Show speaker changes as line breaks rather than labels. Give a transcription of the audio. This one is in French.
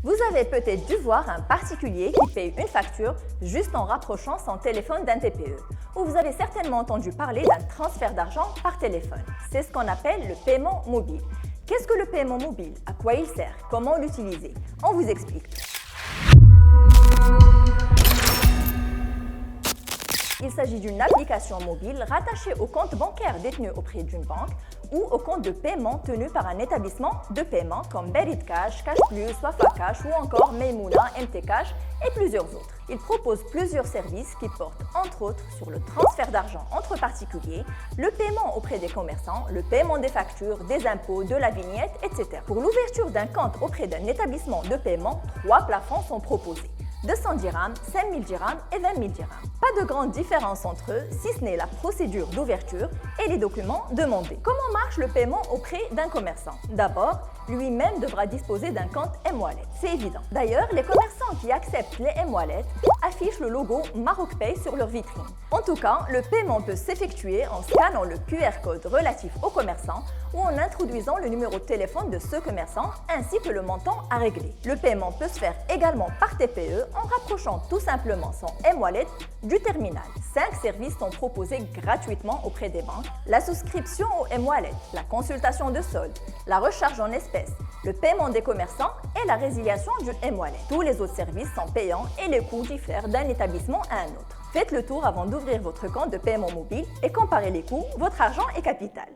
Vous avez peut-être dû voir un particulier qui paye une facture juste en rapprochant son téléphone d'un TPE. Ou vous avez certainement entendu parler d'un transfert d'argent par téléphone. C'est ce qu'on appelle le paiement mobile. Qu'est-ce que le paiement mobile? À quoi il sert? Comment l'utiliser? On vous explique. Il s'agit d'une application mobile rattachée au compte bancaire détenu auprès d'une banque ou au compte de paiement tenu par un établissement de paiement comme Berit Cash, Cash Plus, Wafa Cash ou encore Maimouna, MT Cash et plusieurs autres. Il propose plusieurs services qui portent entre autres sur le transfert d'argent entre particuliers, le paiement auprès des commerçants, le paiement des factures, des impôts, de la vignette, etc. Pour l'ouverture d'un compte auprès d'un établissement de paiement, 3 plafonds sont proposés. 200 dirhams, 5000 dirhams et 20 000 dirhams. Pas de grande différence entre eux, si ce n'est la procédure d'ouverture et les documents demandés. Comment marche le paiement auprès d'un commerçant? D'abord, lui-même devra disposer d'un compte M-Wallet. C'est évident. D'ailleurs, les commerçants qui acceptent les M-Wallet affichent le logo Maroc Pay sur leur vitrine. En tout cas, le paiement peut s'effectuer en scannant le QR code relatif au commerçant ou en introduisant le numéro de téléphone de ce commerçant ainsi que le montant à régler. Le paiement peut se faire également par TPE en rapprochant tout simplement son M-Wallet du terminal. 5 services sont proposés gratuitement auprès des banques: la souscription au M-Wallet, la consultation de solde, la recharge en espèces, le paiement des commerçants et la résiliation du M-Wallet. Tous les autres services sont payants et les coûts diffèrent d'un établissement à un autre. Faites le tour avant d'ouvrir votre compte de paiement mobile et comparez les coûts, votre argent et capital.